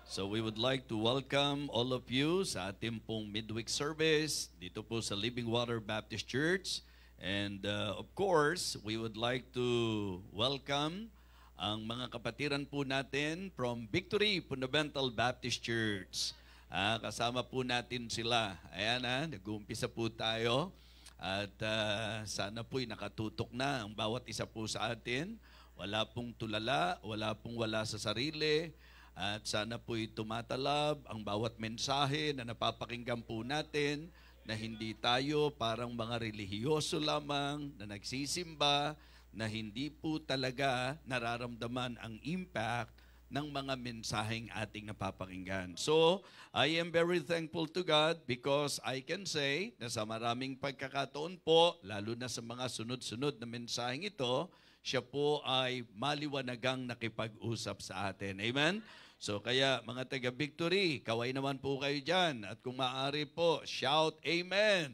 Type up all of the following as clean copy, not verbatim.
So we would like to welcome all of you sa ating pong midweek service dito po sa Living Water Baptist Church. And of course, we would like to welcome ang mga kapatiran po natin from Victory Fundamental Baptist Church. Kasama po natin sila. Ayan nag-uumpisa po tayo. At sana po'y nakatutok na ang bawat isa po sa atin. Wala pong tulala, wala sa sarili. At sana po'y tumatalab ang bawat mensahe na napapakinggan po natin na hindi tayo parang mga relihiyoso lamang na nagsisimba na hindi po talaga nararamdaman ang impact ng mga mensaheng ating napapakinggan. So, I am very thankful to God because I can say na sa maraming pagkakataon po, lalo na sa mga sunod-sunod na mensaheng ito, siya po ay maliwanagang nakipag-usap sa atin. Amen? So kaya mga taga-Victory, kaway naman po kayo dyan. At kung maaari po, shout Amen.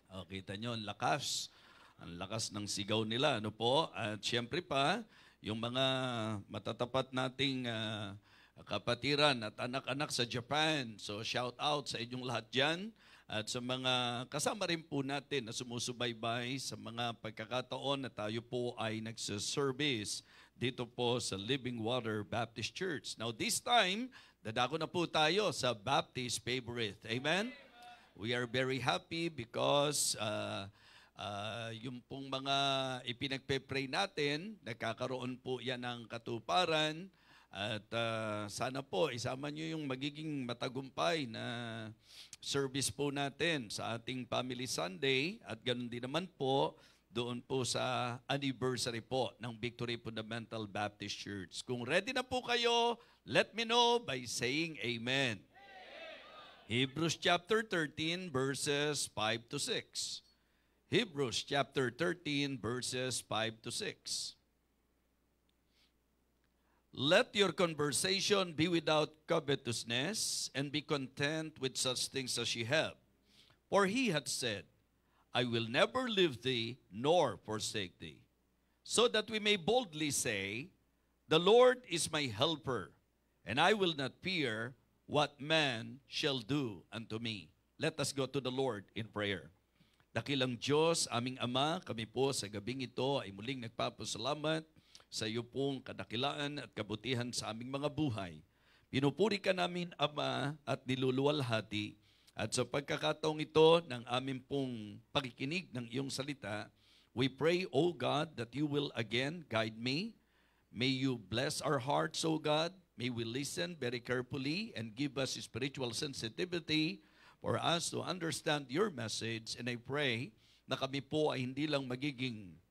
O, kita nyo, ang lakas ng sigaw nila. Ano po? At syempre pa, yung mga matatapat nating kapatiran at anak-anak sa Japan. So shout out sa inyong lahat dyan. At sa mga kasama rin po natin na sumusubaybay sa mga pagkakataon na tayo po ay nagsaservice dito po sa Living Water Baptist Church. Now this time, dadako na po tayo sa Baptist Favorite. Amen? We are very happy because yung pong mga ipinagpe-pray natin, nagkakaroon po yan ng katuparan. At sana po isama nyo yung magiging matagumpay na service po natin sa ating Family Sunday. At ganun din naman po doon po sa anniversary po ng Victory Fundamental Baptist Church. Kung ready na po kayo, let me know by saying Amen. Hebrews chapter 13 verses 5 to 6. Hebrews chapter 13 verses 5 to 6. Let your conversation be without covetousness, and be content with such things as ye have. For he hath said, I will never leave thee, nor forsake thee. So that we may boldly say, the Lord is my helper, and I will not fear what man shall do unto me. Let us go to the Lord in prayer. Dakilang Diyos, aming Ama, kami po sa gabing ito ay muling nagpapasalamat sa iyo pong kadakilaan at kabutihan sa aming mga buhay. Pinupuri ka namin, Ama, at niluluwalhati. At sa pagkakataong ito ng aming pong pakikinig ng iyong salita, we pray, O God, that you will again guide me. May you bless our hearts, O God. May we listen very carefully and give us spiritual sensitivity for us to understand your message. And I pray na kami po ay hindi lang magiging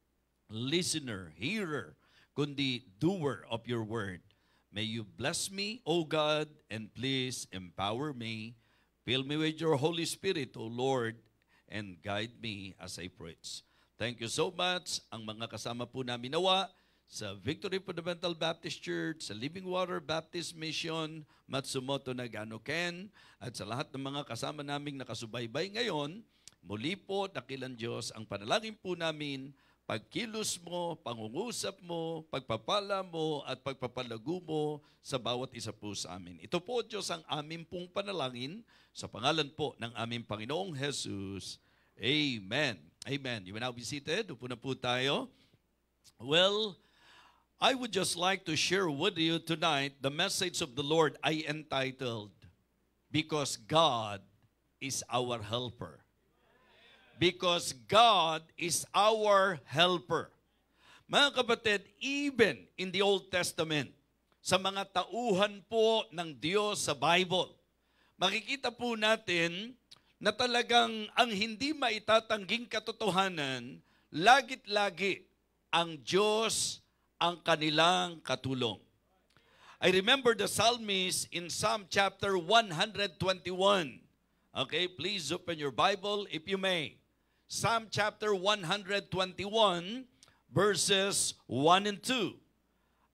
listener, hearer, kundi doer of your word. May you bless me, O God, and please empower me. Fill me with your Holy Spirit, O Lord, and guide me as I preach. Thank you so much. Ang mga kasama po namin nawa sa Victory Fundamental Baptist Church, sa Living Water Baptist Mission, Matsumoto Nagano Ken, at sa lahat ng mga kasama naming nakasubaybay ngayon, muli po, dakilang Diyos, ang panalangin po namin, pagkilos mo, pangungusap mo, pagpapala mo, at pagpapalago mo sa bawat isa po sa amin. Ito po, Diyos, ang aming pong panalangin sa pangalan po ng aming Panginoong Jesus. Amen. Amen. You may now be seated. Upo na po tayo. Well, I would just like to share with you tonight the message of the Lord I entitled, Because God is Our Helper. Because God is our helper. Mga kapatid, even in the Old Testament, sa mga tauhan po ng Diyos sa Bible, makikita po natin na talagang ang hindi maitatangging katotohanan, lagit-lagi ang Diyos ang kanilang katulong. I remember the psalmist in Psalm chapter 121. Okay, please open your Bible if you may. Psalm chapter 121, verses 1 and 2.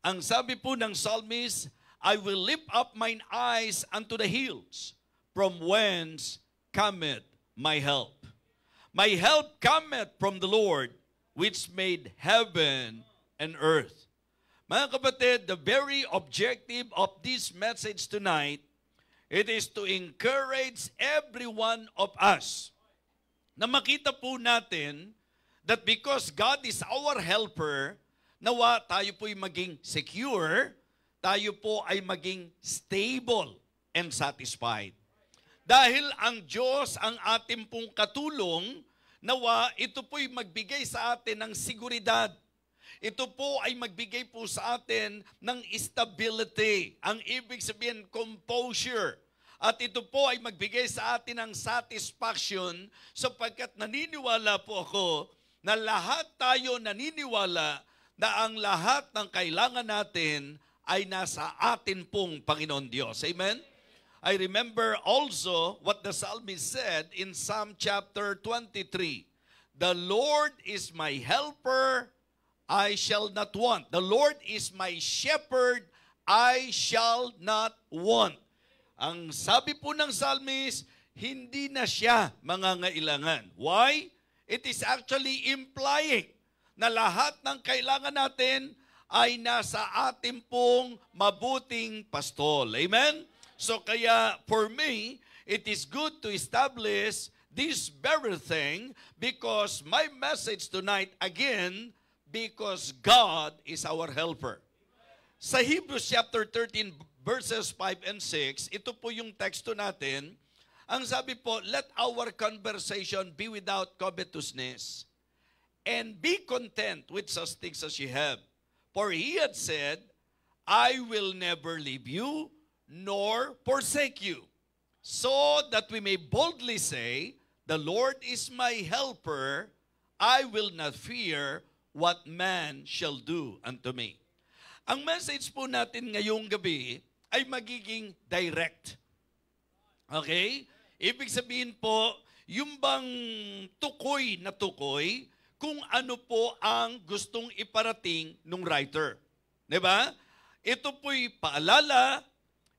Ang sabi po ng psalmist, I will lift up mine eyes unto the hills, from whence cometh my help. My help cometh from the Lord, which made heaven and earth. Mga kapatid, the very objective of this message tonight, it is to encourage every one of us na makita po natin that because God is our helper, nawa tayo po'y maging secure, tayo po ay maging stable and satisfied. Dahil ang Diyos ang ating pong katulong, nawa ito po'y magbigay sa atin ng seguridad. Ito po ay magbigay po sa atin ng stability. Ang ibig sabihin, composure. At ito po ay magbigay sa atin ng satisfaction sapagkat naniniwala po ako na lahat tayo naniniwala na ang lahat ng kailangan natin ay nasa atin pong Panginoon Diyos. Amen? I remember also what the psalmist said in Psalm chapter 23. The Lord is my helper, I shall not want. The Lord is my shepherd, I shall not want. Ang sabi po ng psalmist, hindi na siya mangangailangan. Why? It is actually implying na lahat ng kailangan natin ay nasa ating pong mabuting pastol. Amen? So kaya for me, it is good to establish this very thing because my message tonight again, because God is our helper. Sa Hebrews chapter 13 verses 5 and 6, ito po yung teksto natin. Ang sabi po, let our conversation be without covetousness and be content with such things as you have. For he had said, I will never leave you nor forsake you, so that we may boldly say, the Lord is my helper, I will not fear what man shall do unto me. Ang message po natin ngayong gabi ay magiging direct. Okay? Ibig sabihin po, yung bang tukoy na tukoy kung ano po ang gustong iparating ng writer. Diba? Ito po'y paalala,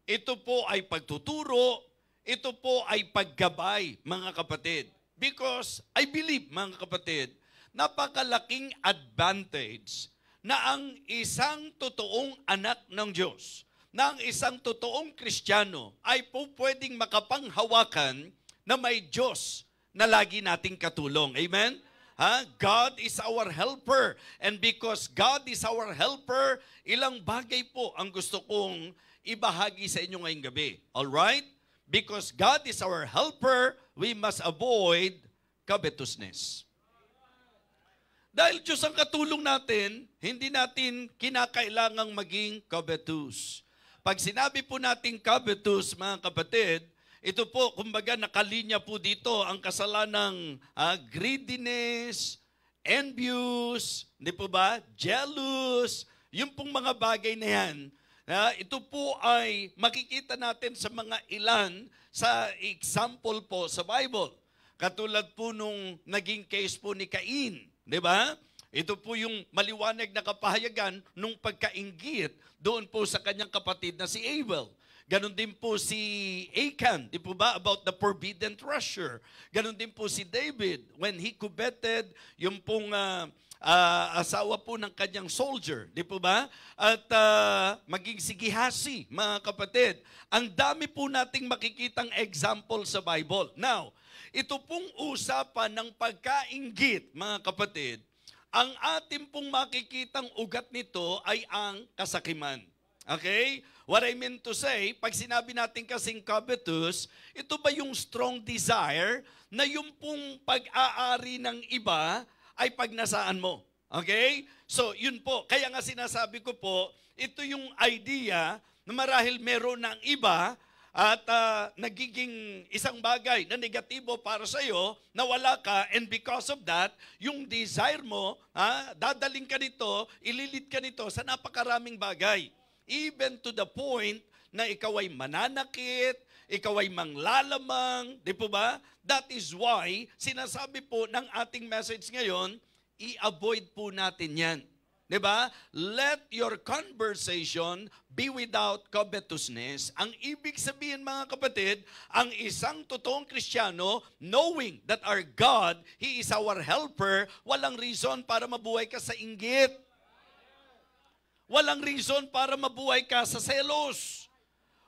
ito po ay pagtuturo, ito po ay paggabay, mga kapatid. Because I believe, mga kapatid, napakalaking advantage na ang isang totoong anak ng Diyos, na ang isang totoong Kristiyano ay po pwedeng makapanghawakan na may Diyos na lagi nating katulong. Amen? God is our helper. And because God is our helper, ilang bagay po ang gusto kong ibahagi sa inyo ngayong gabi. Alright? Because God is our helper, we must avoid covetousness. Dahil Diyos ang katulong natin, hindi natin kinakailangang maging covetous. Pag sinabi po natin covetous, mga kapatid, ito po, kumbaga nakalinya po dito ang kasalanang greediness, envious, hindi po ba? Jealous, yung pong mga bagay na yan. Ito po ay makikita natin sa mga ilan sa example po sa Bible. Katulad po nung naging case po ni Cain, di ba? Ito po yung maliwanag na kapahayagan nung pagkainggit doon po sa kanyang kapatid na si Abel. Ganon din po si Achan, di po ba, about the forbidden treasure. Ganon din po si David when he coveted yung pong asawa po ng kanyang soldier, di po ba? At maging si Gehazi, mga kapatid. Ang dami po nating makikitang example sa Bible. Now, ito pong usapan ng pagkainggit, mga kapatid, ang ating pong makikitang ugat nito ay ang kasakiman. Okay? What I mean to say, pag sinabi natin kasing covetous, ito ba yung strong desire na yung pong pag-aari ng iba ay pagnasaan mo? Okay? So, yun po. Kaya nga sinasabi ko po, ito yung idea na marahil meron ng iba at nagiging isang bagay na negatibo para sa iyo, na wala ka, and because of that, yung desire mo, dadaling ka nito, ililit ka nito sa napakaraming bagay. Even to the point na ikaw ay mananakit, ikaw ay manglalamang, di po ba? That is why, sinasabi po ng ating message ngayon, i-avoid po natin yan. Di ba? Let your conversation be without covetousness. Ang ibig sabihin, mga kapatid, ang isang totoong Kristiyano, knowing that our God, He is our helper, walang reason para mabuhay ka sa inggit. Walang reason para mabuhay ka sa selos.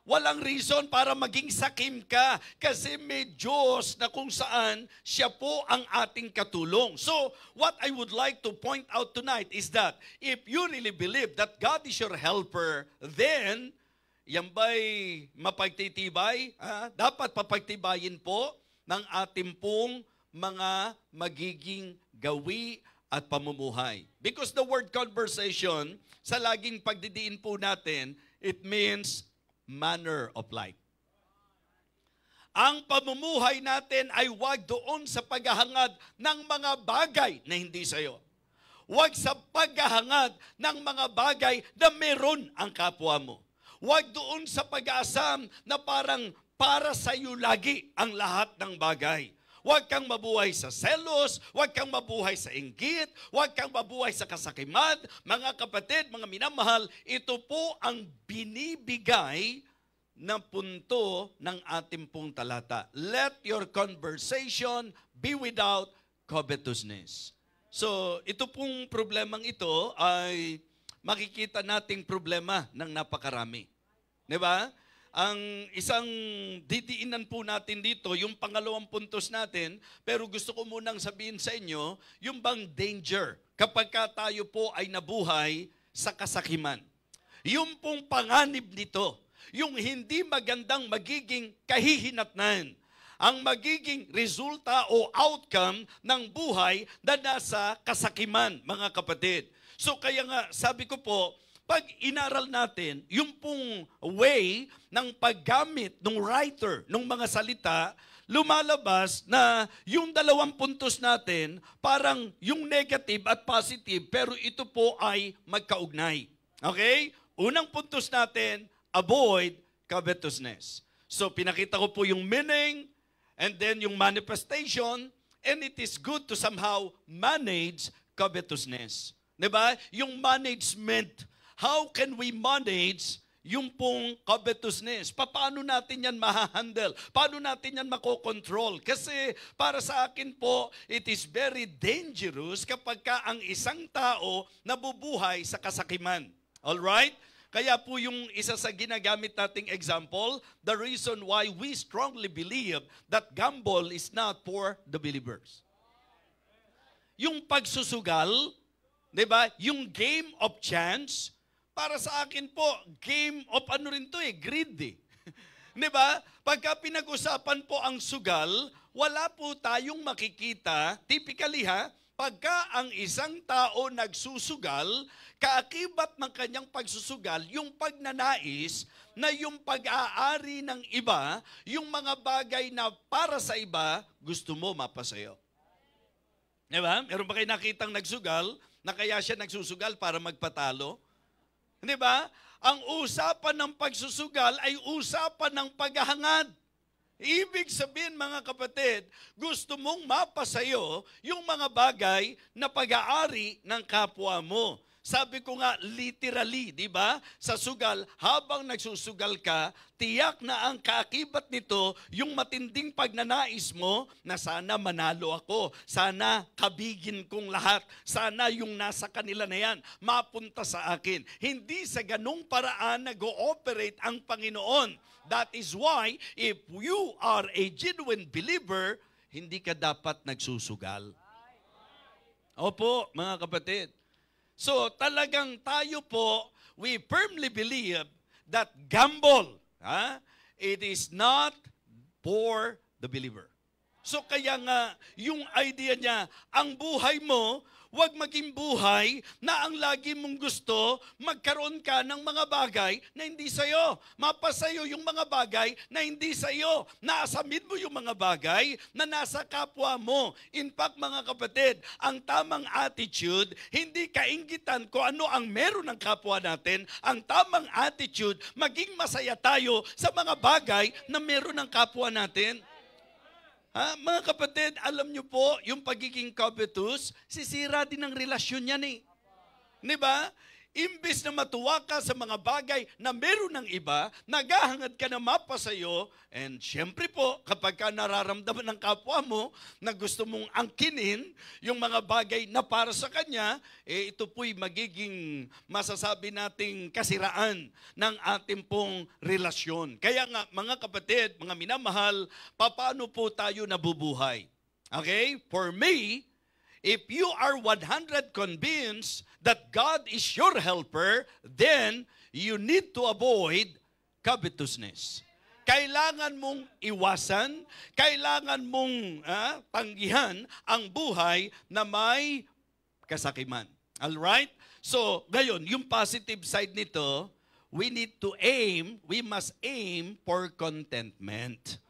Walang reason para maging sakim ka kasi may Diyos na kung saan siya po ang ating katulong. So, what I would like to point out tonight is that if you really believe that God is your helper, then yan ba'y mapagtitibay? Dapat papagtibayin po ng ating pong mga magiging gawi at pamumuhay. Because the word conversation, sa laging pagdidiin po natin, it means manner of life. Ang pamumuhay natin ay huwag doon sa paghahangad ng mga bagay na hindi sa iyo. Huwag sa paghahangad ng mga bagay na meron ang kapwa mo. Huwag doon sa pag-aasam na parang para sa iyo lagi ang lahat ng bagay. Huwag kang mabuhay sa selos, huwag kang mabuhay sa inggit, huwag kang mabuhay sa kasakiman. Mga kapatid, mga minamahal, ito po ang binibigay na punto ng ating pong talata. Let your conversation be without covetousness. So, ito pong problemang ito ay makikita nating problema ng napakarami. Diba? Ang isang didiinan po natin dito, yung pangalawang puntos natin, pero gusto ko munang sabihin sa inyo, yung bang danger kapag tayo po ay nabuhay sa kasakiman. Yung pong panganib nito, yung hindi magandang magiging kahihinatnan, ang magiging resulta o outcome ng buhay na nasa kasakiman, mga kapatid. So kaya nga, sabi ko po, pag inaral natin, yung pong way ng paggamit ng writer, ng mga salita, lumalabas na yung dalawang puntos natin, parang yung negative at positive, pero ito po ay magkaugnay. Okay? Unang puntos natin, avoid covetousness. So pinakita ko po yung meaning, and then yung manifestation, and it is good to somehow manage covetousness. Diba? Yung management. How can we manage yung pong covetousness? Paano natin yan mahahandle? Paano natin yan makokontrol? Kasi para sa akin po, it is very dangerous kapag ka ang isang tao nabubuhay sa kasakiman. Alright? Kaya po yung isa sa ginagamit nating example, the reason why we strongly believe that gamble is not for the believers. Yung pagsusugal, di ba? Yung game of chance, para sa akin po, game of ano rin to greed eh. Di ba? Pagka pinag-usapan po ang sugal, wala po tayong makikita, typically pagka ang isang tao nagsusugal, kaakibat ng kanyang pagsusugal, yung pagnanais na yung pag-aari ng iba, yung mga bagay na para sa iba, gusto mo mapasayo. Di ba? Meron ba kayo nakitang nagsugal, na kaya siya nagsusugal para magpatalo? Di ba? Ang usapan ng pagsusugal ay usapan ng paghahangad. Ibig sabihin, mga kapatid, gusto mong mapasayo yung mga bagay na pag-aari ng kapwa mo. Sabi ko nga, literally, di ba? Sa sugal, habang nagsusugal ka, tiyak na ang kaakibat nito, yung matinding pagnanais mo na sana manalo ako, sana kabigin kong lahat, sana yung nasa kanila na yan, mapunta sa akin. Hindi sa ganung paraan nag-ooperate ang Panginoon. That is why, if you are a genuine believer, hindi ka dapat nagsusugal. Opo, mga kapatid. So talagang tayo po, we firmly believe that gamble, it is not for the believer. So kaya nga, yung idea niya, ang buhay mo, huwag maging buhay na ang lagi mong gusto, magkaroon ka ng mga bagay na hindi sa'yo. Mapasayo yung mga bagay na hindi sa'yo. Naasamin mo yung mga bagay na nasa kapwa mo. In fact, mga kapatid, ang tamang attitude, hindi kainggitan kung ano ang meron ng kapwa natin. Ang tamang attitude, maging masaya tayo sa mga bagay na meron ng kapwa natin. Mga kapatid, alam nyo po, yung pagiging covetous, sisira din ang relasyon yan eh. Di ba? Imbes na matuwa ka sa mga bagay na meron ng iba, naghahangad ka na mapa sa'yo, and syempre po, kapag ka nararamdaman ng kapwa mo na gusto mong angkinin yung mga bagay na para sa kanya, ito po'y magiging masasabi nating kasiraan ng ating pong relasyon. Kaya nga, mga kapatid, mga minamahal, paano po tayo nabubuhay? Okay? For me, if you are 100 convinced that God is your helper, then you need to avoid covetousness. Kailangan mong iwasan, kailangan mong tanggihan ang buhay na may kasakiman. Alright? So, ngayon, yung positive side nito, we must aim for contentment.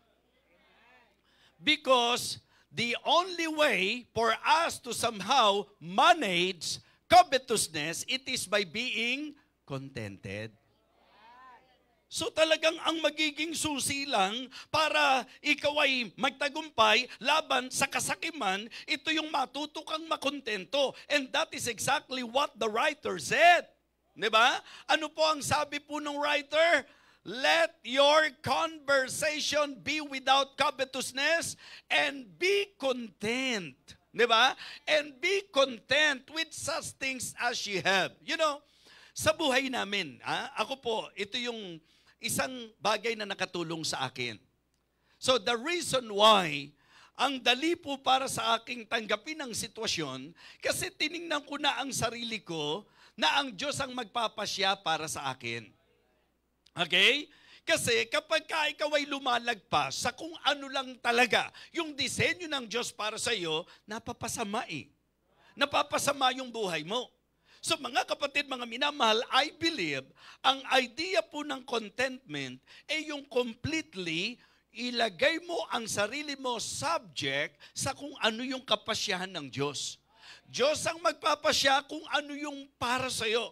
Because the only way for us to somehow manage covetousness, it is by being contented. So talagang ang magiging susi lang para ikaw ay magtagumpay laban sa kasakiman, ito yung matuto kang makontento. And that is exactly what the writer said. Diba? Ano po ang sabi po ng writer? Let your conversation be without covetousness and be content. Diba? And be content with such things as ye have. You know, sa buhay namin, ako po, ito yung isang bagay na nakatulong sa akin. So the reason why ang dali po para sa aking tanggapin ang sitwasyon, kasi tiningnan ko na ang sarili ko na ang Diyos ang magpapasya para sa akin. Okay? Kasi kapag ikaw ay lumalagpas sa kung ano lang talaga yung disenyo ng Diyos para sa iyo, napapasama eh. Napapasama yung buhay mo. So mga kapatid, mga minamahal, I believe, ang idea po ng contentment ay yung completely ilagay mo ang sarili mo subject sa kung ano yung kapasyahan ng Diyos. Diyos ang magpapasya kung ano yung para sa iyo.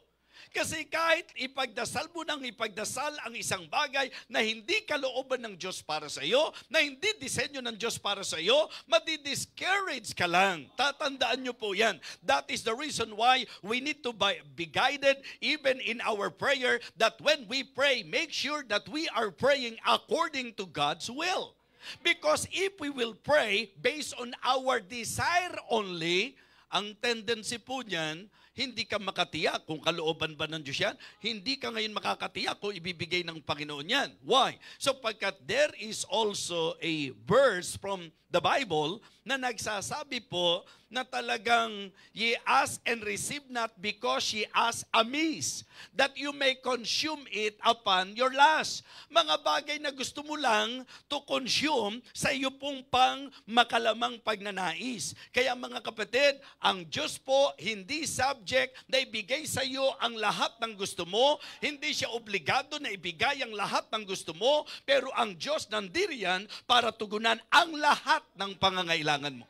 Kasi kahit ipagdasal mo ng ipagdasal ang isang bagay na hindi kalooban ng Diyos para sa iyo, na hindi disenyo ng Diyos para sa iyo, madi-discourage ka lang. Tatandaan nyo po yan. That is the reason why we need to be guided even in our prayer, that when we pray, make sure that we are praying according to God's will. Because if we will pray based on our desire only, ang tendency po niyan, hindi ka makatiyak kung kalooban ba ng Diyos yan. Hindi ka ngayon makakatiyak kung ibibigay ng Panginoon yan. Why? So pagkat there is also a verse from the Bible na nagsasabi po na talagang ye ask and receive not because ye ask amiss, that you may consume it upon your lust. Mga bagay na gusto mo lang to consume sa iyo pong pang makalamang pagnanais. Kaya mga kapatid, ang Diyos po hindi subject na ibigay sa iyo ang lahat ng gusto mo. Hindi siya obligado na ibigay ang lahat ng gusto mo, pero ang Diyos nandiriyan para tugunan ang lahat ng pangangailangan mo.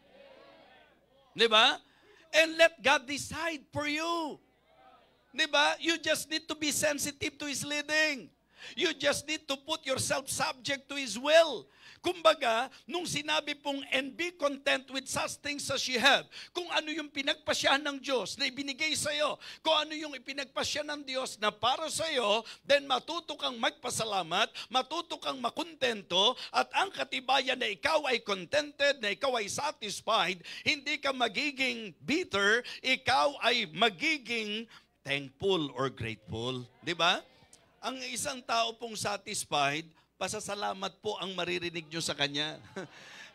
Diba? And let God decide for you. Diba? You just need to be sensitive to His leading. You just need to put yourself subject to His will. Kumbaga, nung sinabi pong, and be content with such things as you have, kung ano yung pinagpasyahan ng Diyos na ibinigay sa iyo, kung ano yung ipinagpasya ng Diyos na para sa iyo, then matuto kang magpasalamat, matuto kang makontento, at ang katibayan na ikaw ay contented, na ikaw ay satisfied, hindi ka magiging bitter, ikaw ay magiging thankful or grateful. Diba? Ang isang tao pong satisfied, pasasalamat po ang maririnig nyo sa Kanya.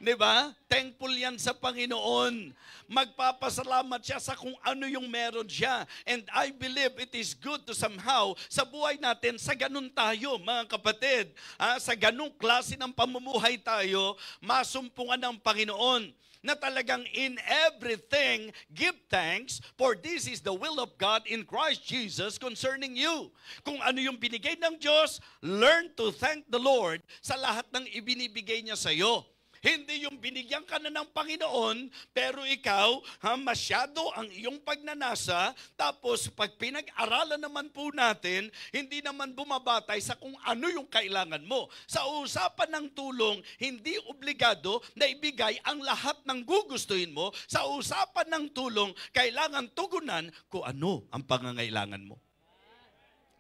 Diba? Thankful yan sa Panginoon. Magpapasalamat siya sa kung ano yung meron siya. And I believe it is good to somehow, sa buhay natin, sa ganun tayo, mga kapatid. Sa ganung klase ng pamumuhay tayo, masumpungan ng Panginoon na talagang in everything, give thanks, for this is the will of God in Christ Jesus concerning you. Kung ano yung binigay ng Diyos, learn to thank the Lord sa lahat ng ibinibigay niya sa iyo. Hindi yung binigyan ka na ng Panginoon, pero ikaw, masyado ang iyong pagnanasa, tapos pag pinag-aralan naman po natin, hindi naman bumabatay sa kung ano yung kailangan mo. Sa usapan ng tulong, hindi obligado na ibigay ang lahat ng gugustuhin mo. Sa usapan ng tulong, kailangan tugunan kung ano ang pangangailangan mo.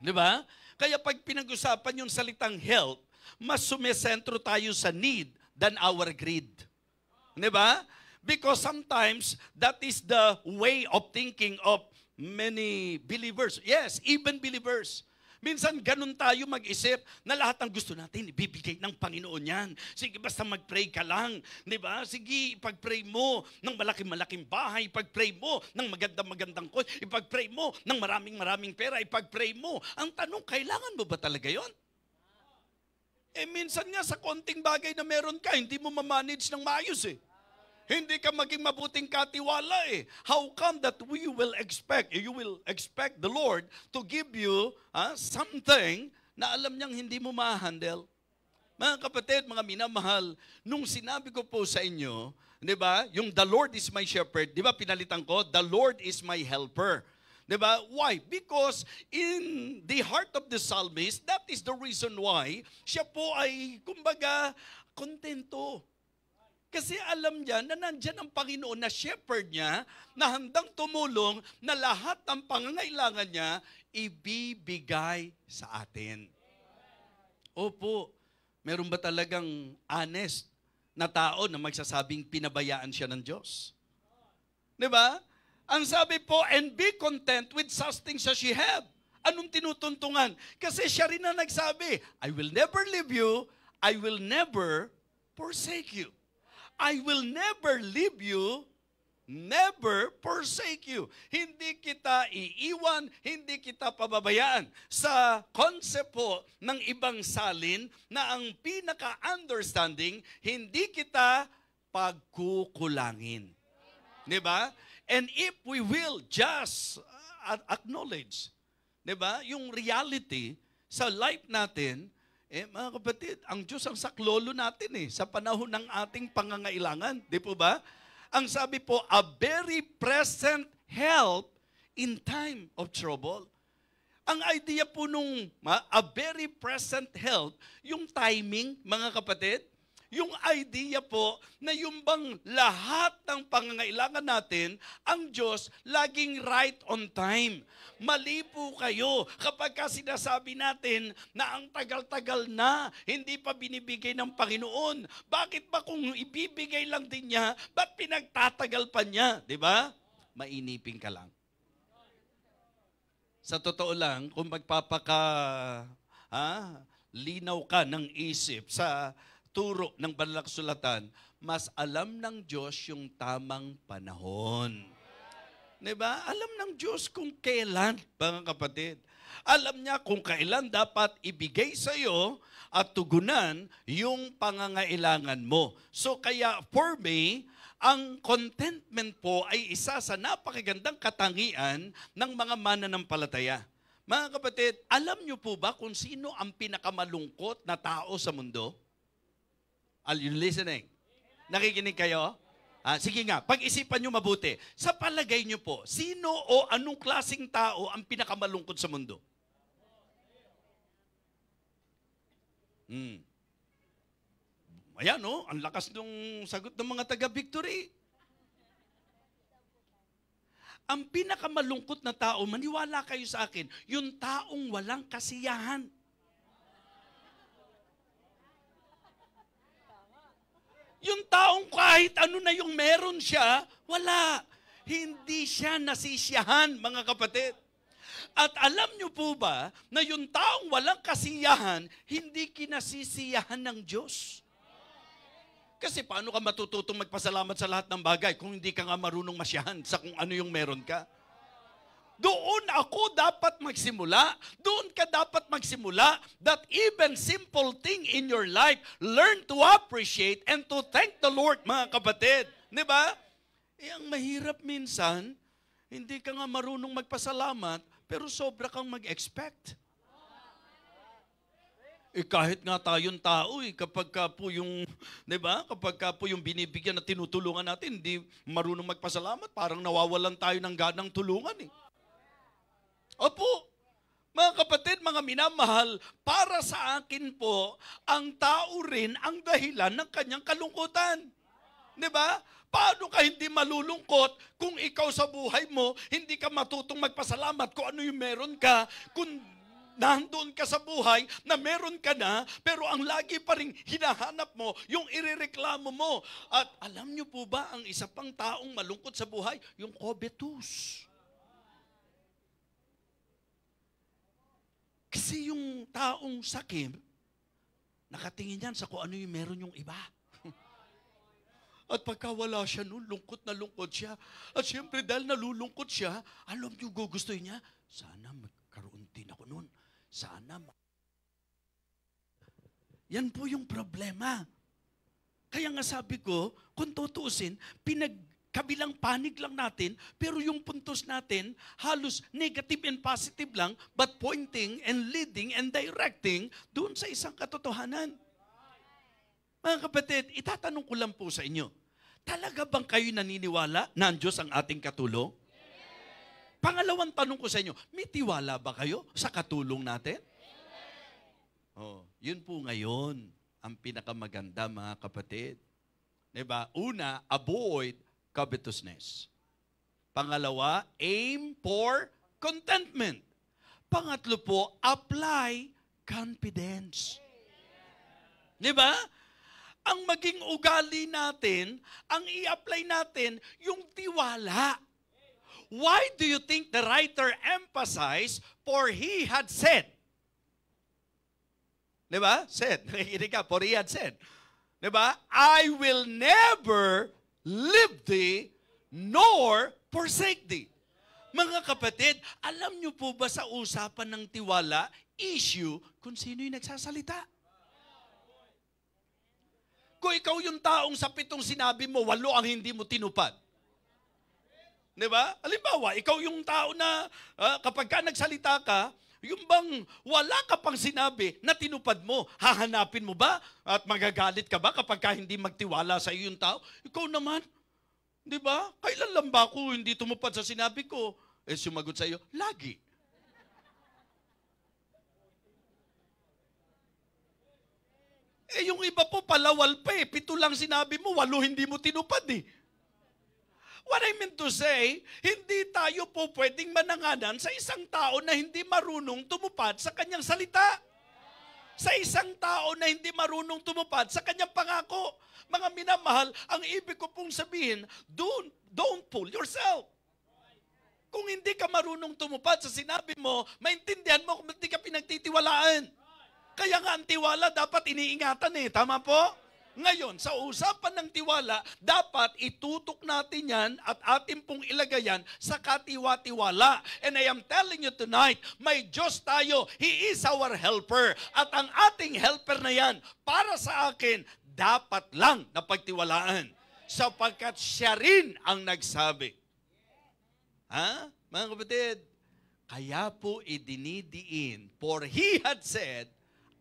Di ba? Kaya pag pinag-usapan yung salitang help, mas sumesentro tayo sa need than our greed. Di ba? Because sometimes that is the way of thinking of many believers. Yes, even believers. Minsan ganun tayo mag-isip na lahat ng gusto natin, ibibigay ng Panginoon yan. Sige, basta mag-pray ka lang. Di ba? Sige, ipag-pray mo ng malaking-malaking bahay, ipag-pray mo ng magandang-magandang coach, ipag-pray mo ng maraming-maraming pera, ipag-pray mo. Ang tanong, kailangan mo ba talaga yon? Minsan nga sa konting bagay na meron ka, hindi mo ma-manage ng maayos eh. Hindi ka maging mabuting katiwala eh. How come that you will expect the Lord to give you something na alam niyang hindi mo ma-handle? Mga kapatid, mga minamahal, nung sinabi ko po sa inyo, di ba, yung the Lord is my shepherd, di ba pinalitan ko, the Lord is my helper. Di ba? Why? Because in the heart of the psalmist, that is the reason why siya po ay, kumbaga, kontento. Kasi alam niya na nandyan ang Panginoon na shepherd niya na handang tumulong na lahat ng pangangailangan niya ibibigay sa atin. Opo, meron ba talagang honest na tao na magsasabing pinabayaan siya ng Diyos? Diba? Ang sabi po, and be content with such things as you have. Anong tinutuntungan? Kasi siya rin na nagsabi, I will never leave you, I will never forsake you. I will never leave you, never forsake you. Hindi kita iiwan, hindi kita pababayaan. Sa concept po ng ibang salin na ang pinaka-understanding, hindi kita pagkukulangin. Diba? And if we will just acknowledge, diba, yung reality sa life natin, mga kapatid, ang Diyos ang saklolo natin sa panahon ng ating pangangailangan. Di po ba? Ang sabi po, a very present help in time of trouble. Ang idea po nung a very present help, yung timing, mga kapatid, yung idea po na yung bang lahat ng pangangailangan natin, ang Diyos laging right on time. Mali po kayo kapag sinasabi natin na ang tagal-tagal na, hindi pa binibigay ng Panginoon. Bakit ba kung ibibigay lang din niya, ba't pinagtatagal pa niya? Diba? Mainipin ka lang. Sa totoo lang, kung linaw ka ng isip sa turo ng banal na kasulatan, mas alam ng Diyos yung tamang panahon. Diba? Alam ng Diyos kung kailan, mga kapatid. Alam niya kung kailan dapat ibigay sa iyo at tugunan yung pangangailangan mo. So kaya for me, ang contentment po ay isa sa napakagandang katangian ng mga mananampalataya. Mga kapatid, alam niyo po ba kung sino ang pinakamalungkot na tao sa mundo? Are you listening? Nakikinig kayo? Sige nga, pag-isipan nyo mabuti. Sa palagay nyo po, sino o anong klaseng tao ang pinakamalungkot sa mundo? Ayan, ang lakas ng sagot ng mga taga-victory. Ang pinakamalungkot na tao, maniwala kayo sa akin, yung taong walang kasiyahan. Yung taong kahit ano na yung meron siya, wala. Hindi siya nasisiyahan, mga kapatid. At alam niyo po ba na yung taong walang kasiyahan, hindi kinasisiyahan ng Diyos? Kasi paano ka matututong magpasalamat sa lahat ng bagay kung hindi ka nga marunong masiyahan sa kung ano yung meron ka? Doon ako dapat magsimula. Doon ka dapat magsimula that even simple thing in your life, learn to appreciate and to thank the Lord, mga kapatid. Di ba? Ang mahirap minsan, hindi ka nga marunong magpasalamat, pero sobra kang mag-expect. Kahit nga tayong tao, kapag ka po yung, di ba? Kapag ka po yung binibigyan na tinutulungan natin, hindi marunong magpasalamat, parang nawawalan tayo ng ganang tulungan Opo, mga kapatid, mga minamahal, para sa akin po, ang tao rin ang dahilan ng kanyang kalungkutan. Di ba? Paano ka hindi malulungkot kung ikaw sa buhay mo, hindi ka matutong magpasalamat kung ano yung meron ka, kung nandoon ka sa buhay na meron ka na, pero ang lagi pa rin hinahanap mo, yung irereklamo mo. At alam nyo po ba, ang isa pang taong malungkot sa buhay, yung covetous. Kasi yung taong sakim, nakatingin yan sa kung ano yung meron yung iba. At pagka wala siya nun, lungkot na lungkot siya. At siyempre dahil nalulungkot siya, alam niyo gugustuhin niya, sana magkaroon din ako nun. Sana. Yan po yung problema. Kaya nga sabi ko, kung tutuusin, pinagkabilang panig lang natin, pero yung puntos natin, halos negative and positive lang, but pointing and leading and directing doon sa isang katotohanan. Mga kapatid, itatanong ko lang po sa inyo, talaga bang kayo naniniwala na ang Diyos ang ating katulong? Pangalawang tanong ko sa inyo, may tiwala ba kayo sa katulong natin? Oh, yun po ngayon ang pinakamaganda, mga kapatid. Diba? Una, avoid covetousness. Pangalawa, aim for contentment. Pangatlo po, apply confidence. Diba? Ang maging ugali natin, ang i-apply natin, yung tiwala. Why do you think the writer emphasized, for he had said? Diba? Said. Nakikinig ka, for he had said. Diba? I will never leave thee, nor forsake thee. Mga kapatid, alam niyo po ba sa usapan ng tiwala, issue kung sino yung nagsasalita? Kung ikaw yung taong sa 7 sinabi mo, 8 ang hindi mo tinupad. Diba? Halimbawa, ikaw yung tao na kapag ka nagsalita ka, yung bang wala ka pang sinabi na tinupad mo, hahanapin mo ba? At magagalit ka ba kapag ka hindi magtiwala sa iyo yung tao? Ikaw naman, diba? Kailan lang ba ako hindi tumupad sa sinabi ko? Eh, sumagot sa iyo, lagi. Eh, yung iba po palawal pa eh. 7 lang sinabi mo, 8 hindi mo tinupad eh. What I meant to say, hindi tayo po pwedeng mananganan sa isang tao na hindi marunong tumupad sa kanyang salita. Sa isang tao na hindi marunong tumupad sa kanyang pangako. Mga minamahal, ang ibig ko pong sabihin, don't fool yourself. Kung hindi ka marunong tumupad sa sinabi mo, maintindihan mo kung hindi ka pinagtitiwalaan. Kaya nga ang tiwala dapat iniingatan eh. Tama po? Ngayon, sa usapan ng tiwala, dapat itutok natin yan at atin pong ilagay yan sa katiwa-tiwala. And I am telling you tonight, may Diyos tayo. He is our helper. At ang ating helper na yan, para sa akin, dapat lang na pagtiwalaan. Sapagkat siya rin ang nagsabi. Ha? Mga kapatid, kaya po idinidiin, for he had said,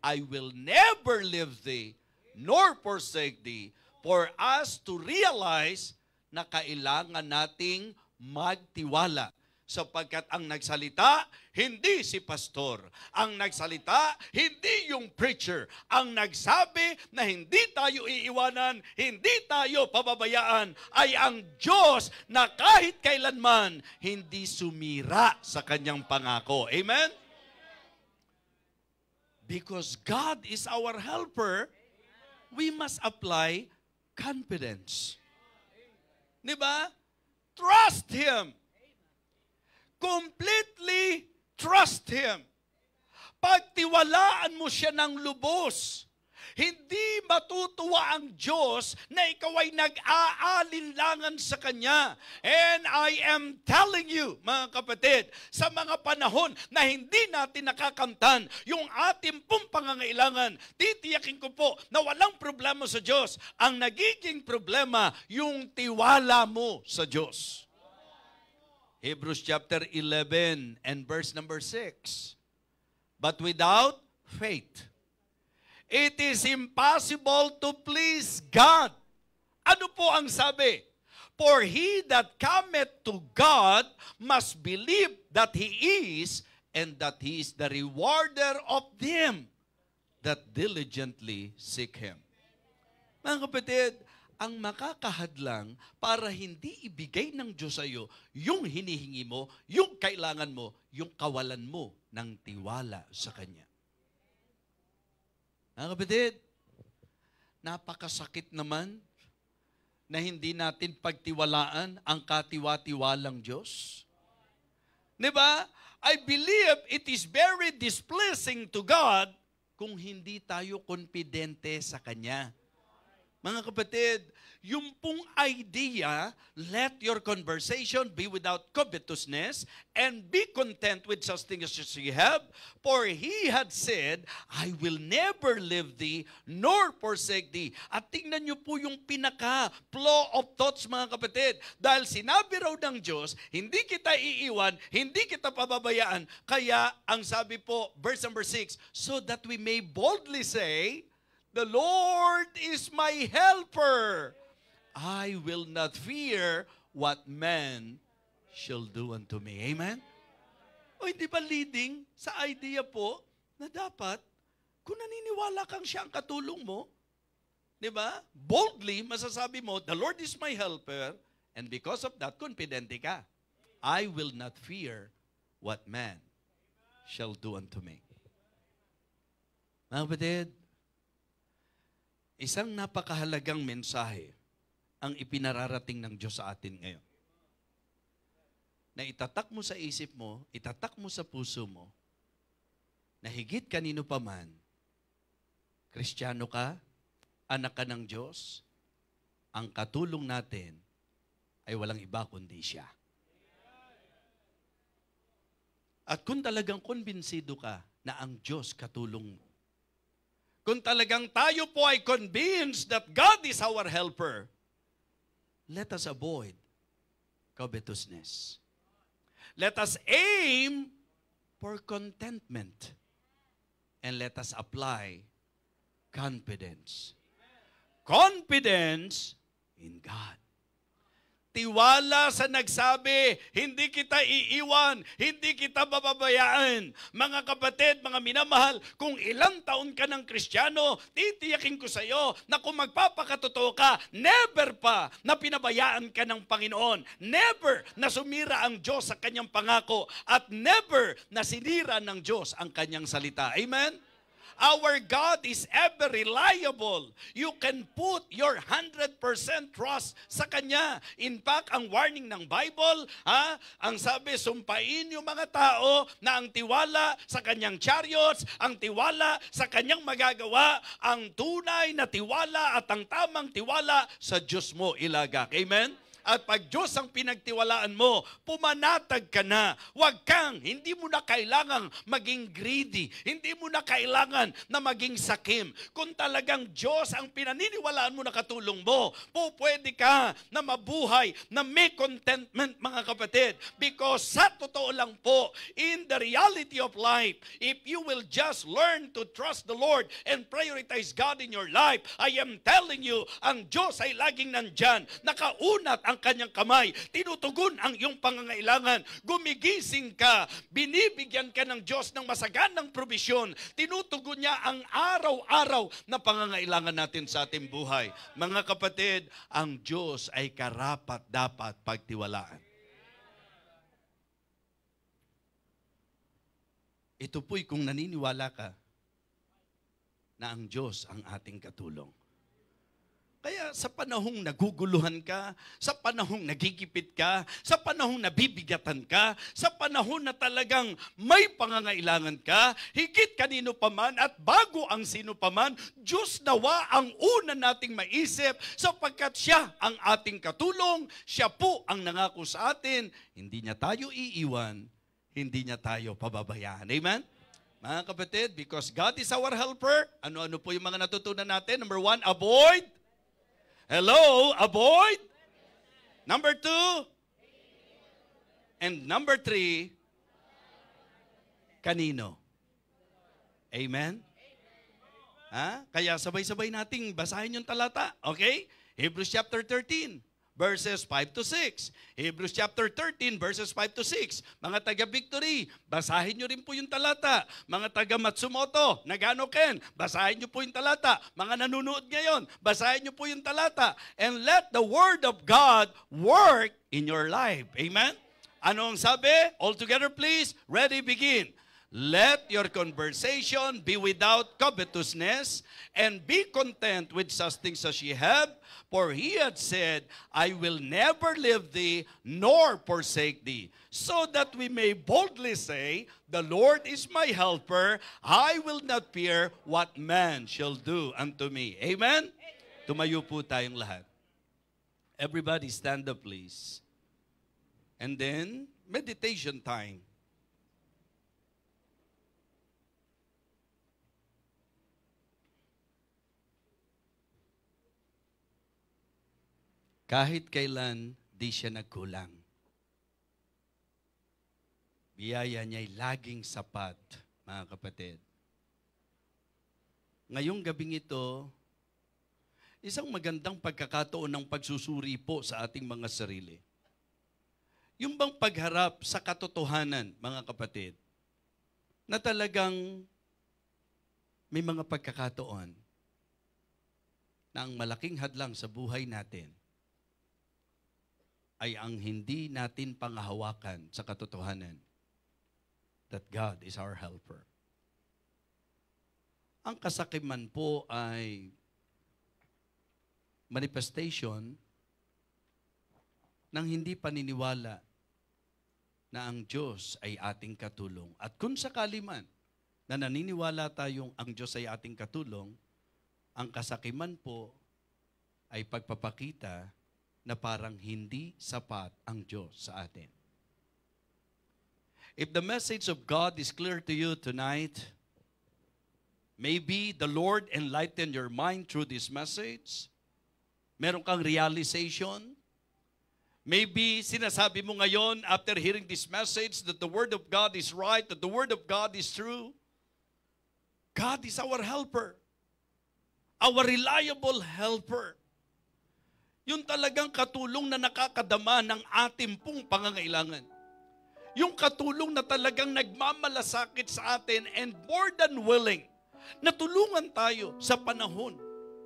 I will never leave thee, nor forsake thee, for us to realize na kailangan nating magtiwala. Sapagkat ang nagsalita, hindi si pastor. Ang nagsalita, hindi yung preacher. Ang nagsabi na hindi tayo iiwanan, hindi tayo pababayaan, ay ang Diyos na kahit kailanman, hindi sumira sa kanyang pangako. Amen? Because God is our helper, we must apply confidence. Diba? Trust Him. Completely trust Him. Pagtiwalaan mo siya ng lubos, hindi matutuwa ang Diyos na ikaw ay nag-aalinlangan sa Kanya. And I am telling you, mga kapatid, sa mga panahon na hindi natin nakakamtan yung ating pong pangangailangan, titiyakin ko po na walang problema sa Diyos. Ang nagiging problema, yung tiwala mo sa Diyos. Hebrews chapter 11 and verse number 6. But without faith, it is impossible to please God. Ano po ang sabi? For he that cometh to God must believe that He is, and that He is the rewarder of them that diligently seek Him. Mga kapatid, ang makakahadlang para hindi ibigay ng Diyos sa iyo yung hinihingi mo, yung kailangan mo, yung kawalan mo ng tiwala sa Kanya. Mga kapatid, napakasakit naman na hindi natin pagtiwalaan ang katiwa-tiwalang Diyos. Diba? I believe it is very displeasing to God kung hindi tayo kompidente sa Kanya. Mga kapatid, yung pong idea, let your conversation be without covetousness and be content with such things as you have. For He had said, I will never leave thee nor forsake thee. At tingnan niyo po yung pinaka-flow of thoughts, mga kapatid. Dahil sinabi raw ng Diyos, hindi kita iiwan, hindi kita pababayaan. Kaya ang sabi po, verse number 6, so that we may boldly say, the Lord is my helper. I will not fear what man shall do unto me. Amen? O hindi ba leading sa idea po na dapat, kung naniniwala kang siya ang katulong mo, di ba? Boldly, masasabi mo, the Lord is my helper, and because of that, confidente ka. I will not fear what man shall do unto me. Mga kapatid, isang napakahalagang mensahe ang ipinararating ng Diyos sa atin ngayon. Na itatak mo sa isip mo, itatak mo sa puso mo, na higit kanino pa man, Kristiyano ka, anak ka ng Diyos, ang katulong natin ay walang iba kundi siya. At kung talagang kumbinsido ka na ang Diyos katulong mo, kung talagang tayo po ay convinced that God is our helper, let us avoid covetousness. Let us aim for contentment. And let us apply confidence. Confidence in God. Tiwala sa nagsabi, hindi kita iiwan, hindi kita bababayaan. Mga kapatid, mga minamahal, kung ilang taon ka ng Kristiyano, titiyakin ko sa iyo na kung magpapakatotoo ka, never pa na pinabayaan ka ng Panginoon. Never na sumira ang Diyos sa kanyang pangako at never na sinira ng Diyos ang kanyang salita. Amen? Our God is ever reliable. You can put your 100% trust sa Kanya. In fact, ang warning ng Bible, ang sabi, sumpain yung mga tao na ang tiwala sa Kanyang chariots, ang tiwala sa Kanyang magagawa, ang tunay na tiwala at ang tamang tiwala sa Diyos mo ilagak. Amen? At pag Diyos ang pinagtiwalaan mo, pumanatag ka na. Hindi mo na kailangang maging greedy. Hindi mo na kailangan na maging sakim. Kung talagang Diyos ang pinaniniwalaan mo na katulong mo, pwede ka na mabuhay, na may contentment, mga kapatid. Because sa totoo lang po, in the reality of life, if you will just learn to trust the Lord and prioritize God in your life, I am telling you, ang Diyos ay laging nandyan, nakaunat ang kanyang kamay, tinutugon ang iyong pangangailangan, gumigising ka, binibigyan ka ng Diyos ng masaganang probisyon, tinutugon niya ang araw-araw na pangangailangan natin sa ating buhay. Mga kapatid, ang Diyos ay karapat-dapat pagtiwalaan. Ito po'y kung naniniwala ka na ang Diyos ang ating katulong. Kaya sa panahong naguguluhan ka, sa panahong nagigipit ka, sa panahong nabibigatan ka, sa panahon na talagang may pangangailangan ka, higit kanino paman at bago ang sino paman, Diyos nawa ang una nating maisip sapagkat siya ang ating katulong, siya po ang nangako sa atin, hindi niya tayo iiwan, hindi niya tayo pababayaan. Amen? Mga kapatid, because God is our helper, ano-ano po yung mga natutunan natin? Number 1, avoid. Hello, avoid. Number 2. And number 3, kanino? Amen? Kaya sabay-sabay nating basahin yung talata. Okay? Hebrews chapter 13, verses 5 to 6. Hebrews chapter 13, verses 5 to 6. Mga taga-Victory, basahin nyo rin po yung talata. Mga taga-Matsumoto, Nagano Ken, basahin nyo po yung talata. Mga nanonood ngayon, basahin nyo po yung talata. And let the Word of God work in your life. Amen? Ano ang sabi? All together please. Ready, begin. Let your conversation be without covetousness, and be content with such things as ye have. For he had said, I will never leave thee, nor forsake thee. So that we may boldly say, the Lord is my helper. I will not fear what man shall do unto me. Amen? Tumayo po tayong lahat. Everybody stand up please. And then, meditation time. Kahit kailan, di siya nagkulang. Biyaya niya'y laging sapat, mga kapatid. Ngayong gabing ito, isang magandang pagkakataon ng pagsusuri po sa ating mga sarili. Yung bang pagharap sa katotohanan, mga kapatid, na talagang may mga pagkakataon na ang malaking hadlang sa buhay natin ay ang hindi natin pangahawakan sa katotohanan that God is our helper. Ang kasakiman po ay manifestation ng hindi paniniwala na ang Diyos ay ating katulong. At kung sakali man na naniniwala tayong ang Diyos ay ating katulong, ang kasakiman po ay pagpapakita na parang hindi sapat ang Diyos sa atin. If the message of God is clear to you tonight, maybe the Lord enlightened your mind through this message. Meron kang realization. Maybe sinasabi mo ngayon after hearing this message that the Word of God is right, that the Word of God is true. God is our helper. Our reliable helper. Yung talagang katulong na nakakadama ng ating pong pangangailangan. Yung katulong na talagang nagmamalasakit sa atin and more than willing na tulungan tayo sa panahon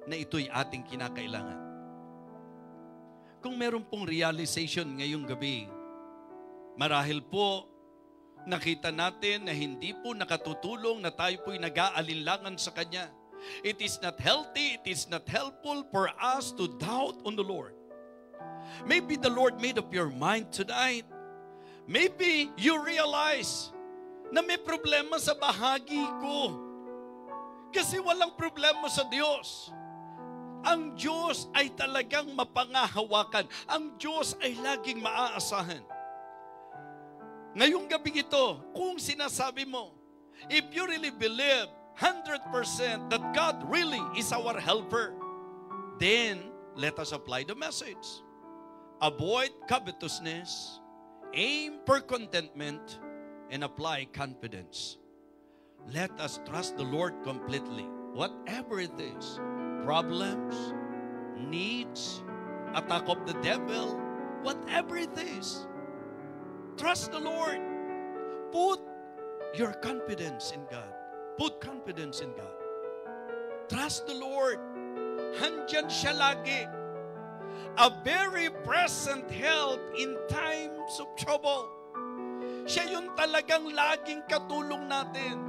na ito'y ating kinakailangan. Kung meron pong realization ngayong gabi, marahil po nakita natin na hindi po nakatutulong na tayo po'y nag-aalinlangan sa Kanya. It is not healthy, it is not helpful for us to doubt on the Lord. Maybe the Lord made up your mind tonight. Maybe you realize na may problema sa bahagi ko. Kasi walang problema sa Diyos. Ang Diyos ay talagang mapangahawakan. Ang Diyos ay laging maaasahan. Ngayong gabi ito, kung sinasabi mo, if you really believe 100% that God really is our helper, then let us apply the message. Avoid covetousness, aim for contentment, and apply confidence. Let us trust the Lord completely. Whatever it is, problems, needs, attack of the devil, whatever it is, trust the Lord. Put your confidence in God. Put confidence in God. Trust the Lord. Handyan siya lagi. A very present help in times of trouble. Siya yung talagang laging katulong natin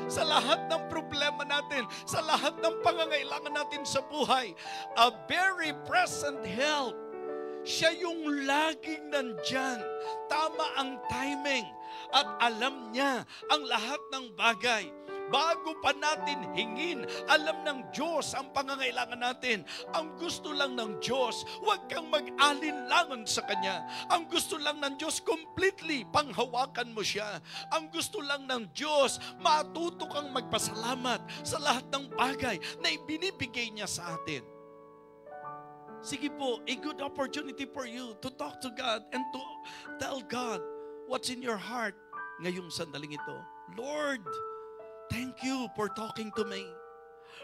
sa lahat ng problema natin, sa lahat ng pangangailangan natin sa buhay. A very present help. Siya yung laging nandyan. Tama ang timing at alam niya ang lahat ng bagay. Bago pa natin hingin, alam ng Diyos ang pangangailangan natin. Ang gusto lang ng Diyos, huwag kang mag-alinlangan sa Kanya. Ang gusto lang ng Diyos, completely panghawakan mo siya. Ang gusto lang ng Diyos, matuto kang magpasalamat sa lahat ng bagay na ibinibigay niya sa atin. Sige po, a good opportunity for you to talk to God and to tell God what's in your heart ngayong sandaling ito. Lord, thank you for talking to me.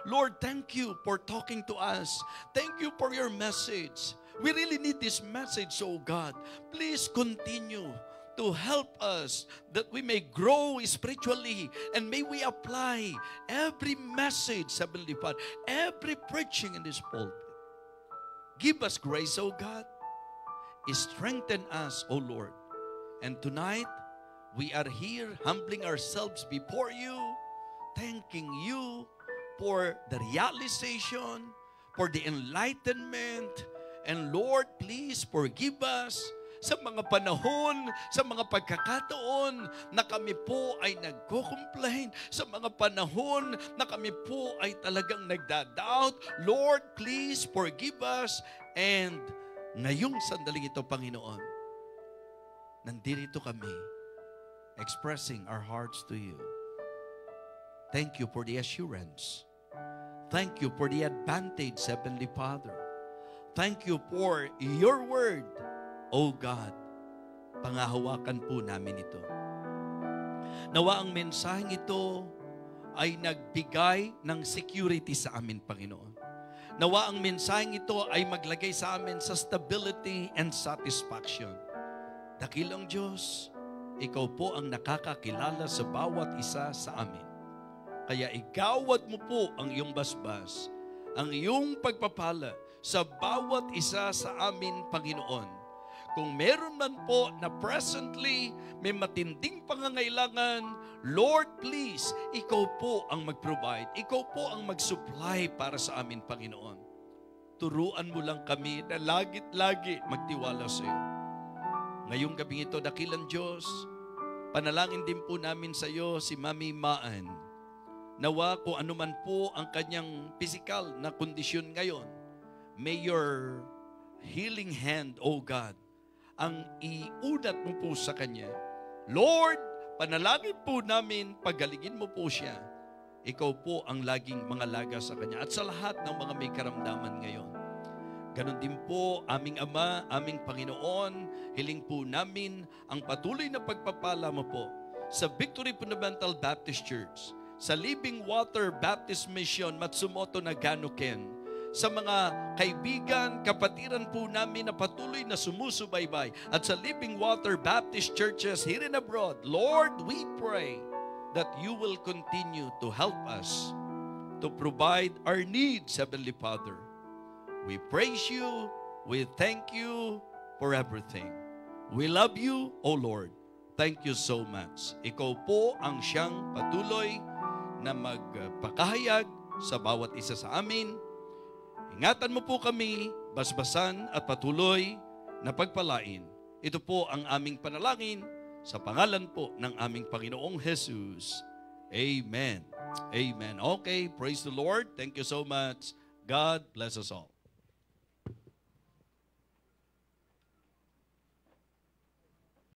Lord, thank you for talking to us. Thank you for your message. We really need this message, oh God. Please continue to help us that we may grow spiritually and may we apply every message, Heavenly Father, every preaching in this pulpit. Give us grace, oh God. Strengthen us, oh Lord. And tonight, we are here humbling ourselves before you, thanking you for the realization, for the enlightenment. And Lord, please forgive us sa mga panahon, sa mga pagkakataon na kami po ay nagko-complain, sa mga panahon na kami po ay talagang nagda-doubt. Lord, please forgive us. And ngayong sandaling ito, Panginoon, nandito kami expressing our hearts to you. Thank you for the assurance. Thank you for the advantage, Heavenly Father. Thank you for your word. Oh God, pangahawakan po namin ito. Nawa ang mensaheng ito ay nagbigay ng security sa amin, Panginoon. Nawa ang mensaheng ito ay maglagay sa amin sa stability and satisfaction. Dakilang Diyos, ikaw po ang nakakakilala sa bawat isa sa amin. Kaya igawad mo po ang iyong basbas, ang iyong pagpapala sa bawat isa sa amin, Panginoon. Kung meron man po na presently may matinding pangangailangan, Lord, please, ikaw po ang mag-provide. Ikaw po ang mag-supply para sa amin, Panginoon. Turuan mo lang kami na lagit-lagi magtiwala sa iyo. Ngayong gabi ito, dakilang Diyos, panalangin din po namin sa iyo si Mami Maan. Nawa kung ano man po ang kanyang physical na kondisyon ngayon, may your healing hand, O God, ang iunat mo po sa kanya. Lord, panalangin po namin, pagaligin mo po siya. Ikaw po ang laging mga laga sa kanya at sa lahat ng mga may karamdaman ngayon. Ganon din po, aming Ama, aming Panginoon, hiling po namin ang patuloy na pagpapala mo po sa Victory Fundamental Baptist Church, sa Living Water Baptist Mission, Matsumoto, Nagano, Ken, sa mga kaibigan, kapatiran po namin na patuloy na sumusubaybay at sa Living Water Baptist Churches here and abroad. Lord, we pray that you will continue to help us to provide our needs, Heavenly Father. We praise you. We thank you for everything. We love you, O Lord. Thank you so much. Ikaw po ang siyang patuloy na magpakahayag sa bawat isa sa amin. Ingatan mo po kami, basbasan at patuloy na pagpalain. Ito po ang aming panalangin sa pangalan po ng aming Panginoong Jesus. Amen. Amen. Okay, praise the Lord. Thank you so much. God bless us all.